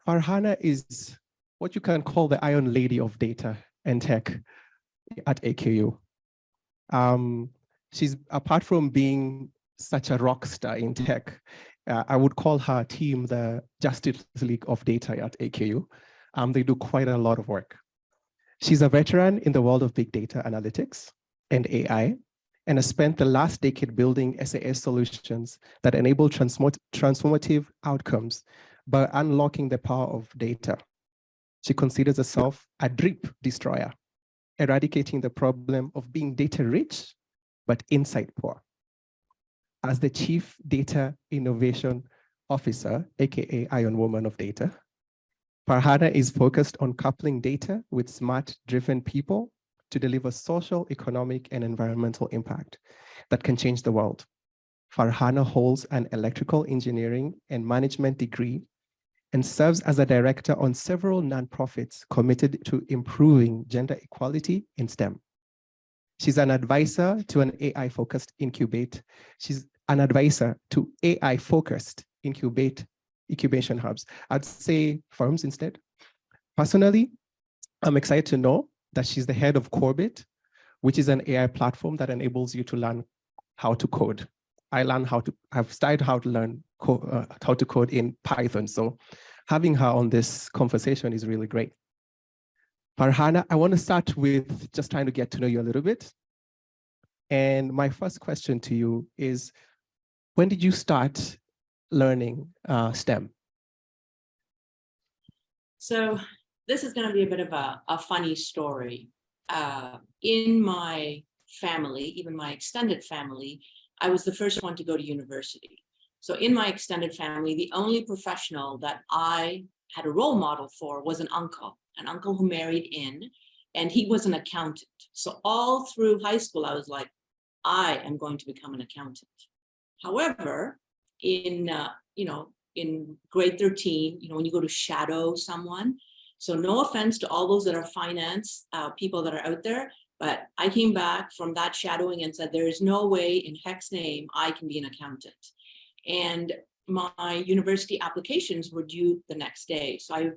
Farhana is what you can call the Iron Lady of data and tech at AKU. She's, apart from being such a rock star in tech, I would call her team the Justice League of data at AKU. They do quite a lot of work. She's a veteran in the world of big data analytics and AI, and has spent the last decade building SAS solutions that enable transformative outcomes by unlocking the power of data. She considers herself a drip destroyer, eradicating the problem of being data rich, but insight poor. As the Chief Data Innovation Officer, AKA Iron Woman of Data, Farhana is focused on coupling data with smart, driven people to deliver social, economic, and environmental impact that can change the world. Farhana holds an electrical engineering and management degree and serves as a director on several nonprofits committed to improving gender equality in STEM. She's an advisor to an AI-focused incubate. She's an advisor to AI-focused incubation hubs. I'd say firms instead. Personally, I'm excited to know that she's the head of Corbit, which is an AI platform that enables you to learn how to code. I've started how to learn how to code in Python. So having her on this conversation is really great. Farhana, I want to start with just trying to get to know you a little bit. And my first question to you is, when did you start learning STEM? So this is going to be a bit of a funny story. In my family, even my extended family, I was the first one to go to university. So in my extended family, the only professional that I had a role model for was an uncle who married in, and he was an accountant. So all through high school, I was like, I am going to become an accountant. However, in grade 13, when you go to shadow someone, so no offense to all those that are finance people that are out there, but I came back from that shadowing and said, there is no way in heck's name I can be an accountant. And my university applications were due the next day. So I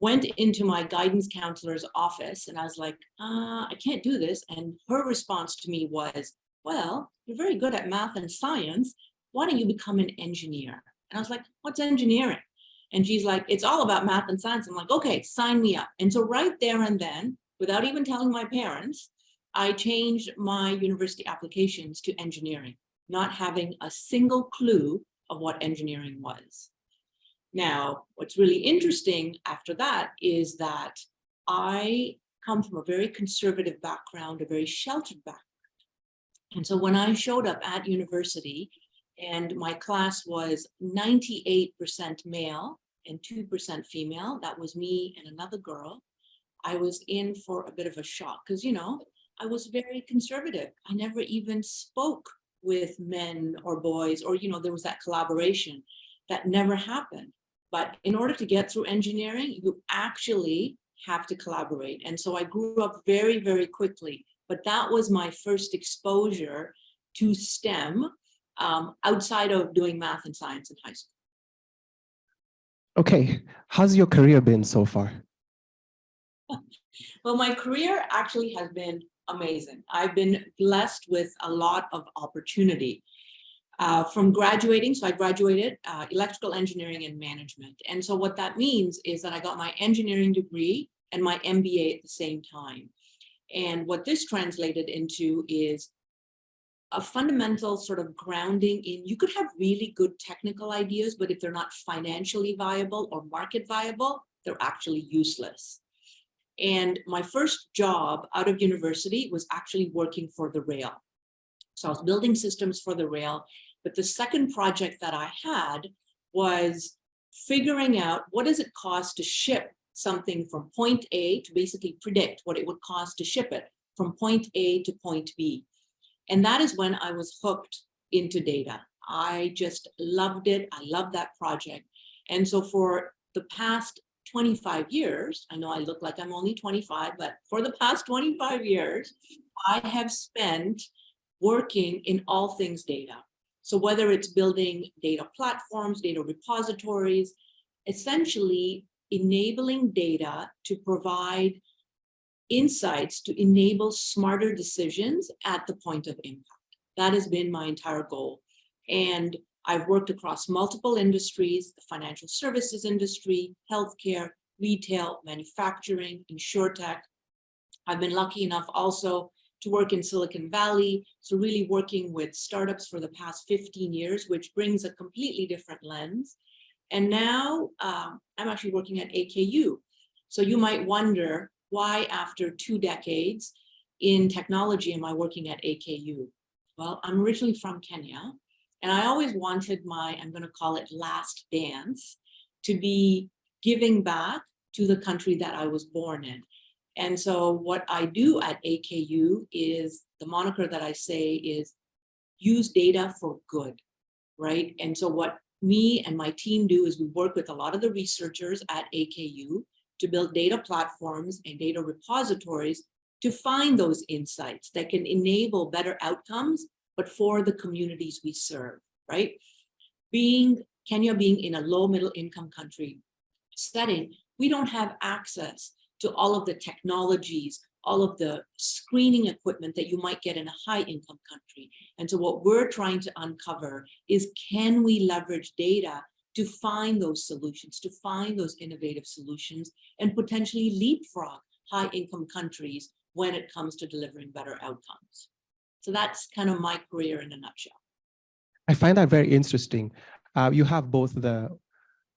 went into my guidance counselor's office and I was like, I can't do this. And her response to me was, well, you're very good at math and science. Why don't you become an engineer? And I was like, what's engineering? And she's like, it's all about math and science. I'm like, okay, sign me up. And so right there and then, without even telling my parents, I changed my university applications to engineering, not having a single clue of what engineering was. Now, what's really interesting after that is that I come from a very conservative background, a very sheltered background. And so when I showed up at university and my class was 98% male and 2% female, that was me and another girl, I was in for a bit of a shock because, I was very conservative. I never even spoke with men or boys, or, there was that collaboration that never happened. But in order to get through engineering, you actually have to collaborate. And so I grew up very, very quickly. But that was my first exposure to STEM outside of doing math and science in high school. Okay, how's your career been so far? Well, my career actually has been amazing. I've been blessed with a lot of opportunity. From graduating, so I graduated electrical engineering and management. And so what that means is that I got my engineering degree and my MBA at the same time. And what this translated into is a fundamental sort of grounding in, you could have really good technical ideas, but if they're not financially viable or market viable, they're actually useless. And my first job out of university was actually working for the rail. So I was building systems for the rail. But the second project that I had was figuring out what does it cost to ship something from point A, to basically predict what it would cost to ship it from point A to point B. And that is when I was hooked into data. I just loved it. I loved that project. And so for the past 25 years, I know I look like I'm only 25, but for the past 25 years, I have spent working in all things data. So whether it's building data platforms, data repositories, essentially enabling data to provide insights to enable smarter decisions at the point of impact. That has been my entire goal. And I've worked across multiple industries, the financial services industry, healthcare, retail, manufacturing, insurtech. I've been lucky enough also to work in Silicon Valley, so really working with startups for the past 15 years, which brings a completely different lens. And now I'm actually working at AKU. So you might wonder, why after 2 decades in technology am I working at AKU? Well, I'm originally from Kenya, and I always wanted my, I'm going to call it last dance, to be giving back to the country that I was born in. And so what I do at AKU is, the moniker that I say is use data for good, right? And so what me and my team do is we work with a lot of the researchers at AKU to build data platforms and data repositories to find those insights that can enable better outcomes, but for the communities we serve, right? Kenya being in a low middle income country setting, we don't have access to all of the technologies, all of the screening equipment that you might get in a high income country. And so what we're trying to uncover is, can we leverage data to find those solutions, to find those innovative solutions, and potentially leapfrog high income countries when it comes to delivering better outcomes. So that's kind of my career in a nutshell. I find that very interesting. You have both the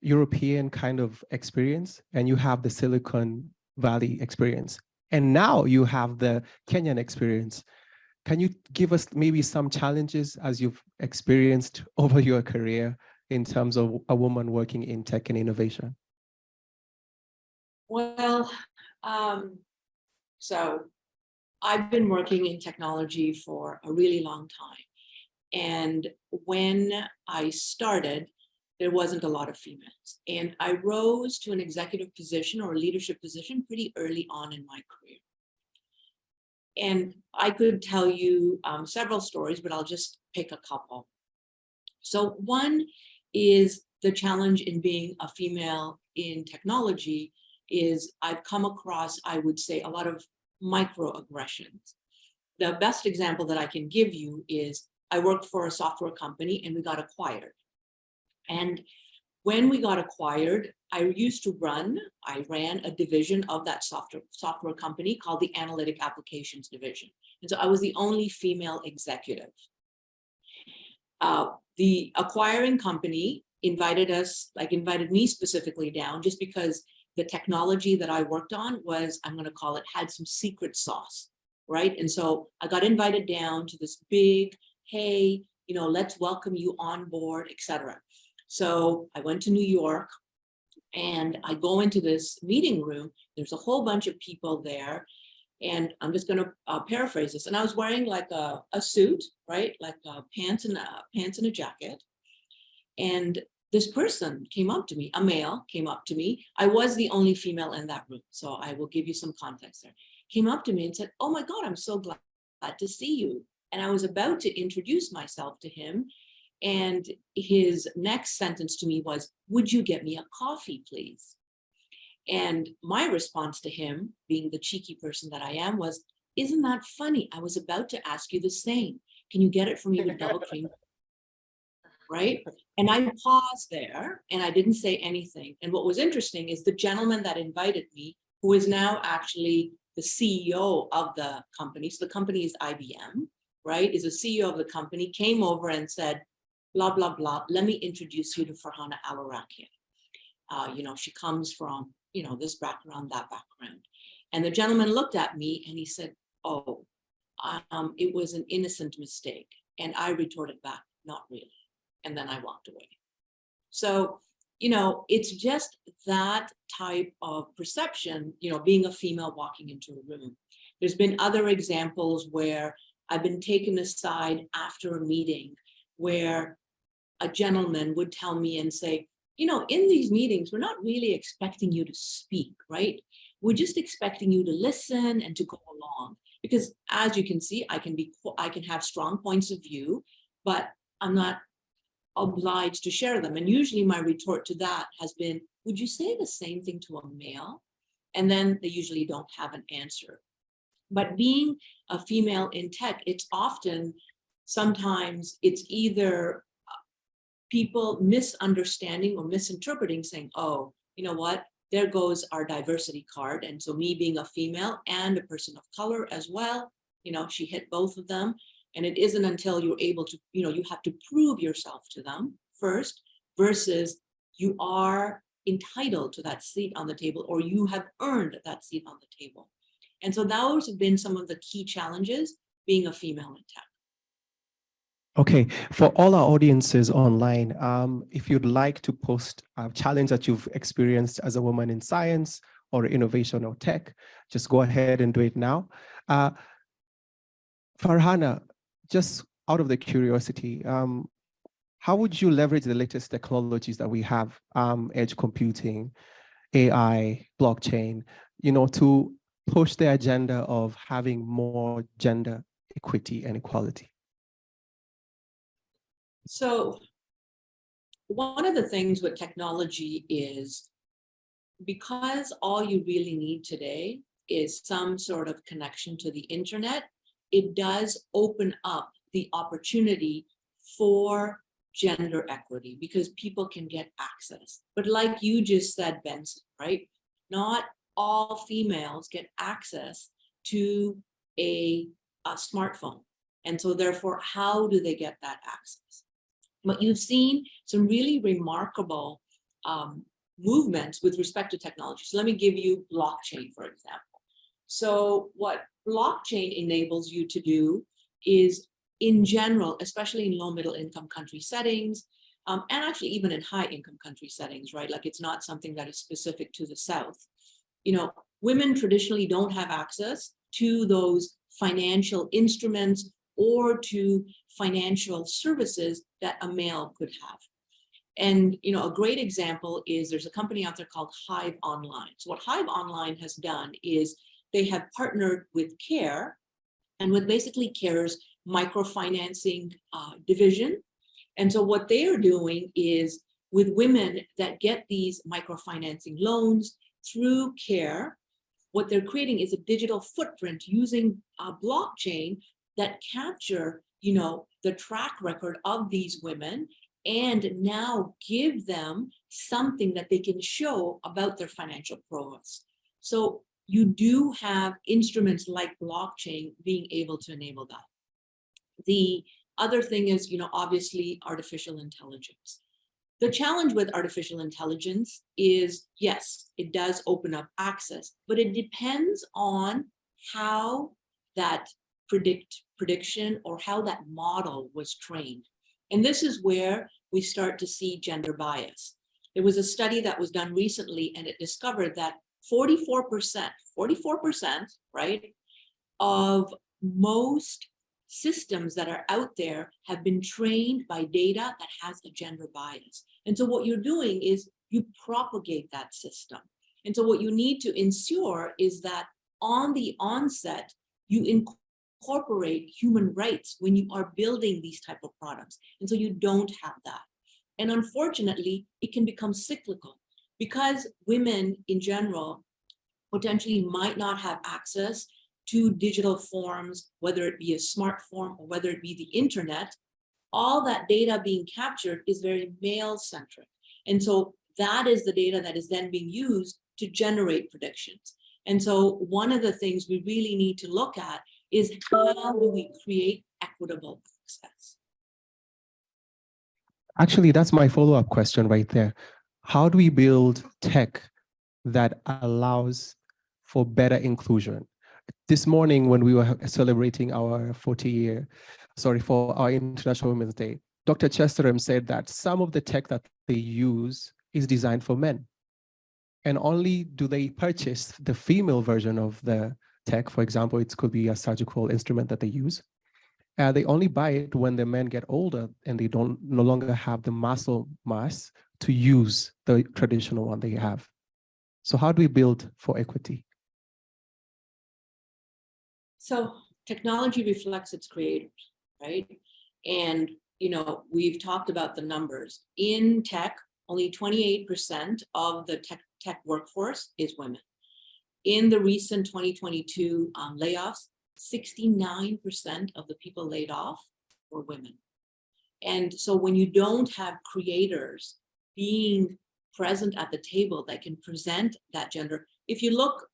European kind of experience and you have the Silicon Valley experience. And now you have the Kenyan experience. Can you give us maybe some challenges as you've experienced over your career in terms of a woman working in tech and innovation? Well, so I've been working in technology for a really long time. And when I started, there wasn't a lot of females. And I rose to an executive position or a leadership position pretty early on in my career. And I could tell you several stories, but I'll just pick a couple. So one is the challenge in being a female in technology is I've come across, I would say, a lot of microaggressions. The best example that I can give you is I worked for a software company and we got acquired. And when we got acquired, I ran a division of that software company called the Analytic Applications Division. And so I was the only female executive. The acquiring company invited me specifically down just because the technology that I worked on was, I'm going to call it, had some secret sauce, right? And so I got invited down to this big, hey, let's welcome you on board, etc. So I went to New York and I go into this meeting room. There's a whole bunch of people there. And I'm just going to paraphrase this. And I was wearing like a suit, right? Like pants and a jacket. And this person came up to me, a male came up to me. I was the only female in that room. So I will give you some context there. Came up to me and said, "Oh my God, I'm so glad to see you." And I was about to introduce myself to him. And his next sentence to me was, "Would you get me a coffee, please?" And my response to him, being the cheeky person that I am, was, "Isn't that funny? I was about to ask you the same. Can you get it for me with double cream?" Right? And I paused there and I didn't say anything. And what was interesting is the gentleman that invited me, who is now actually the CEO of the company, so the company is IBM, right, is the CEO of the company, came over and said, blah, blah, blah, let me introduce you to Farhana Alarakhiya. She comes from, this background, that background. And the gentleman looked at me and he said, "Oh, it was an innocent mistake." And I retorted back, "Not really." And then I walked away. So, it's just that type of perception, being a female walking into a room. There's been other examples where I've been taken aside after a meeting where a gentleman would tell me and say, "In these meetings, we're not really expecting you to speak, right? We're just expecting you to listen and to go along. Because as you can see, I can have strong points of view, but I'm not obliged to share them. And usually my retort to that has been, would you say the same thing to a male? And then they usually don't have an answer. But being a female in tech, it's often, sometimes it's either people misunderstanding or misinterpreting, saying, oh, you know what, there goes our diversity card. And so me being a female and a person of color as well, you know, she hit both of them. And it isn't until you're able to, you know, you have to prove yourself to them first, versus you are entitled to that seat on the table, or you have earned that seat on the table. And so those have been some of the key challenges being a female in tech. Okay, for all our audiences online, if you'd like to post a challenge that you've experienced as a woman in science or innovation or tech, just go ahead and do it now. Farhana, just out of the curiosity, how would you leverage the latest technologies that we have, edge computing, AI, blockchain, you know, to push the agenda of having more gender equity and equality? So one of the things with technology is, because all you really need today is some sort of connection to the internet, it does open up the opportunity for gender equity because people can get access. But like you just said, Benson, right? Not all females get access to a smartphone. And so therefore, how do they get that access? But you've seen some really remarkable movements with respect to technology. So let me give you blockchain, for example. So what blockchain enables you to do is, in general, especially in low middle income country settings, and actually even in high income country settings, right? Like it's not something that is specific to the South. You know, women traditionally don't have access to those financial instruments or to financial services that a male could have. And, you know, a great example is there's a company out there called Hive Online. So what Hive Online has done is they have partnered with CARE and with basically CARE's microfinancing division. And so what they are doing is, with women that get these microfinancing loans through CARE, what they're creating is a digital footprint using a blockchain that capture, you know, the track record of these women, and now give them something that they can show about their financial prowess. So you do have instruments like blockchain being able to enable that. The other thing is, you know, obviously artificial intelligence. The challenge with artificial intelligence is, yes, it does open up access, but it depends on how that prediction or how that model was trained. And this is where we start to see gender bias. There was a study that was done recently, and it discovered that 44%, right, of most systems that are out there have been trained by data that has a gender bias. And so what you're doing is you propagate that system. And so what you need to ensure is that on the onset, you incorporate human rights when you are building these type of products. And so you don't have that. And unfortunately, it can become cyclical because women in general potentially might not have access to digital forms, whether it be a smartphone or whether it be the internet. All that data being captured is very male-centric. And so that is the data that is then being used to generate predictions. And so one of the things we really need to look at is, how do we create equitable access? Actually, that's my follow-up question right there. How do we build tech that allows for better inclusion? This morning, when we were celebrating our 40-year, for our International Women's Day, Dr. Chesterham said that some of the tech that they use is designed for men. And only do they purchase the female version of the tech. For example, it could be a surgical instrument that they use. They only buy it when the men get older and they no longer have the muscle mass to use the traditional one they have. So how do we build for equity? So technology reflects its creators, right? And we've talked about the numbers. In tech, only 28% of the tech workforce is women. In the recent 2022 layoffs, 69% of the people laid off were women. And so when you don't have creators being present at the table that can present that gender, if you look,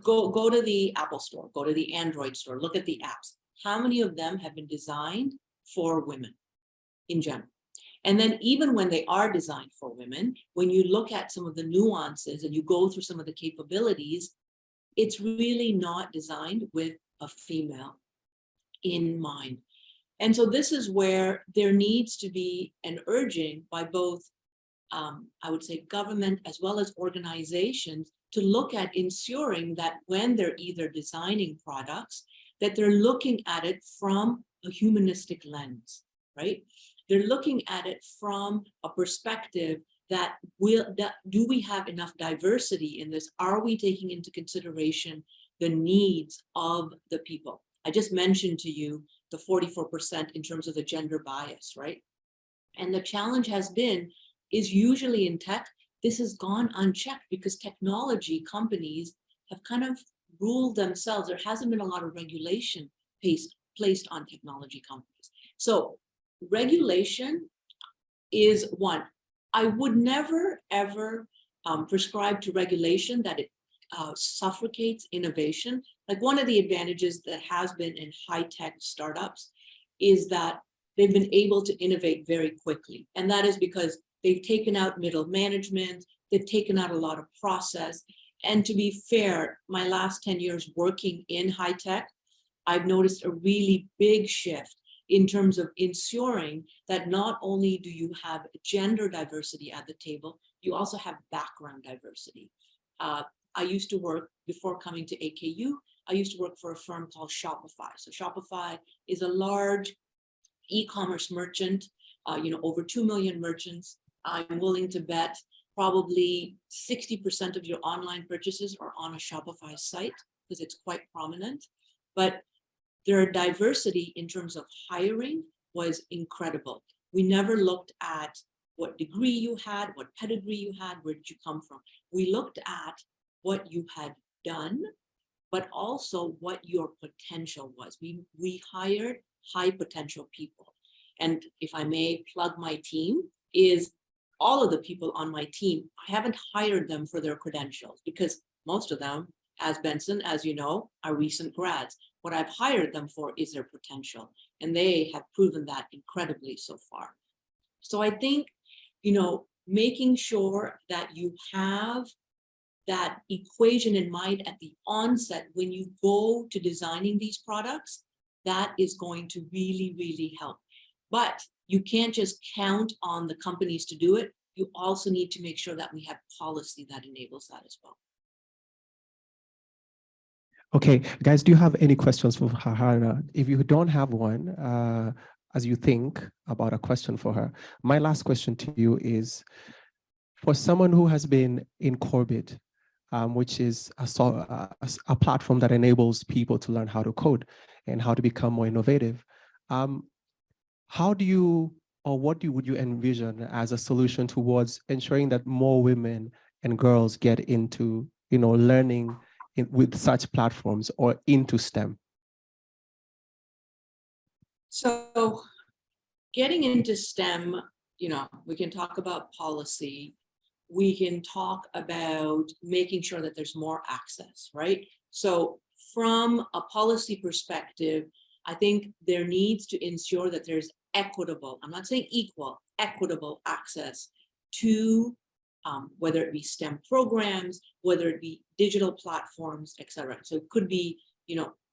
go to the Apple store, go to the Android store, look at the apps. How many of them have been designed for women in general? And then even when they are designed for women, when you look at some of the nuances and you go through some of the capabilities, it's really not designed with a female in mind. And so this is where there needs to be an urging by both, I would say, government as well as organizations to look at ensuring that when they're either designing products, that they're looking at it from a humanistic lens, right? They're looking at it from a perspective that do we have enough diversity in this? Are we taking into consideration the needs of the people? I just mentioned to you the 44% in terms of the gender bias, right? And the challenge has been, is usually in tech, this has gone unchecked because technology companies have kind of ruled themselves. There hasn't been a lot of regulation placed on technology companies. So regulation is one. I would never, ever prescribe to regulation that it suffocates innovation. Like one of the advantages that has been in high-tech startups is that they've been able to innovate very quickly. And that is because they've taken out middle management, they've taken out a lot of process. And to be fair, my last 10 years working in high tech, I've noticed a really big shift in terms of ensuring that not only do you have gender diversity at the table, you also have background diversity. I used to work, before coming to AKU, I used to work for a firm called Shopify. So Shopify is a large e-commerce merchant, over 2 million merchants. I'm willing to bet probably 60% of your online purchases are on a Shopify site because it's quite prominent. But their diversity in terms of hiring was incredible. We never looked at what degree you had, what pedigree you had, where did you come from. We looked at what you had done, but also what your potential was. We hired high potential people. And if I may plug my team, is all of the people on my team, I haven't hired them for their credentials because most of them, as Benson, as you know, are recent grads. What I've hired them for is their potential. And they have proven that incredibly so far. So I think, making sure that you have that equation in mind at the onset when you go to designing these products, that is going to really, really help. But you can't just count on the companies to do it. You also need to make sure that we have policy that enables that as well. Okay, guys, do you have any questions for Farhana? If you don't have one, as you think about a question for her, my last question to you is, for someone who has been in Corbett, which is a platform that enables people to learn how to code and how to become more innovative, how do you, or what would you envision as a solution towards ensuring that more women and girls get into, learning with such platforms or into STEM? So getting into STEM, we can talk about policy. We can talk about making sure that there's more access, right? So from a policy perspective, I think there needs to ensure that there's equitable, I'm not saying equal, equitable access to whether it be STEM programs, whether it be digital platforms, et cetera. So it could be,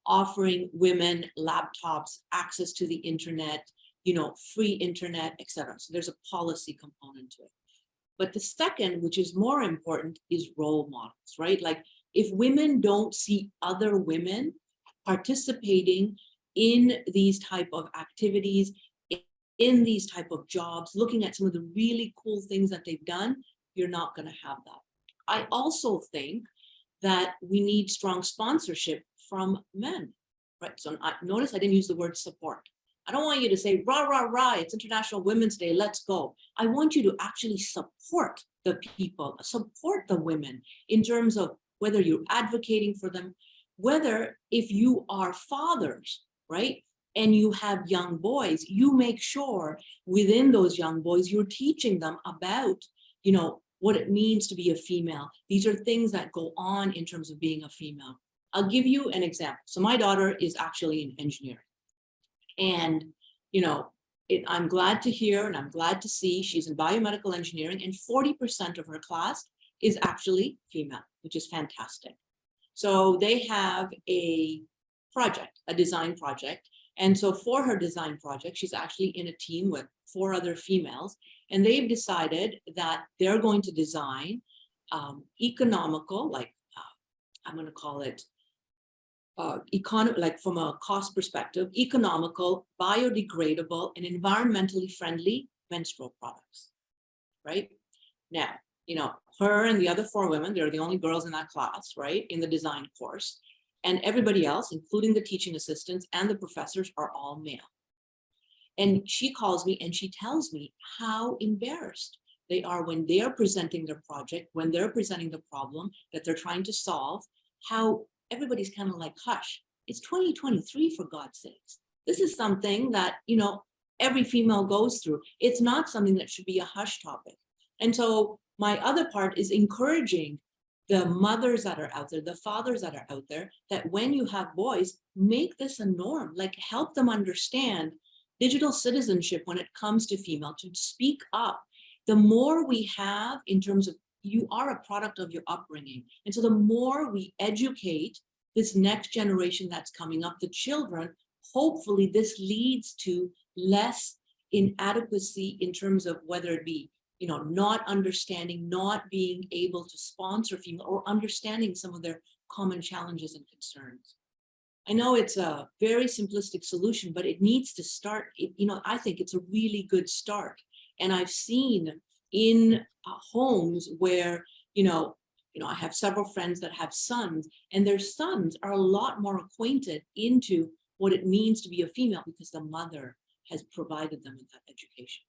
offering women laptops, access to the internet, free internet, et cetera. So there's a policy component to it. But the second, which is more important, is role models, right? Like if women don't see other women participating in these type of activities, in these type of jobs, looking at some of the really cool things that they've done, you're not going to have that. I also think that we need strong sponsorship from men, right? So notice I didn't use the word support. I don't want you to say, rah, rah, rah, it's International Women's Day, let's go. I want you to actually support the people, support the women in terms of whether you're advocating for them, whether if you are fathers, right? And you have young boys, you make sure within those young boys, you're teaching them about, you know, what it means to be a female. These are things that go on in terms of being a female. I'll give you an example. So my daughter is actually in engineering. And, you know, I'm glad to hear and I'm glad to see she's in biomedical engineering, and 40% of her class is actually female, which is fantastic. So they have a project, a design project. And so for her design project, she's actually in a team with 4 other females, and they've decided that they're going to design economical, like I'm going to call it like from a cost perspective, economical, biodegradable, and environmentally friendly menstrual products, right? Now, you know, her and the other 4 women, they're the only girls in that class, right, in the design course. And everybody else, including the teaching assistants and the professors, are all male. And she calls me and she tells me how embarrassed they are when they're presenting their project, when they're presenting the problem that they're trying to solve, how everybody's kind of like, hush, it's 2023, for God's sakes. This is something that, you know, every female goes through. It's not something that should be a hush topic. And so my other part is encouraging the mothers that are out there, the fathers that are out there, that when you have boys, make this a norm, like help them understand digital citizenship when it comes to female, to speak up. The more we have in terms of, you are a product of your upbringing. And so the more we educate this next generation that's coming up, the children, hopefully this leads to less inadequacy in terms of whether it be, you know, not understanding, not being able to sponsor female, or understanding some of their common challenges and concerns. I know it's a very simplistic solution, but it needs to start. You know, I think it's a really good start. And I've seen in homes where, you know, I have several friends that have sons, and their sons are a lot more acquainted into what it means to be a female because the mother has provided them with that education.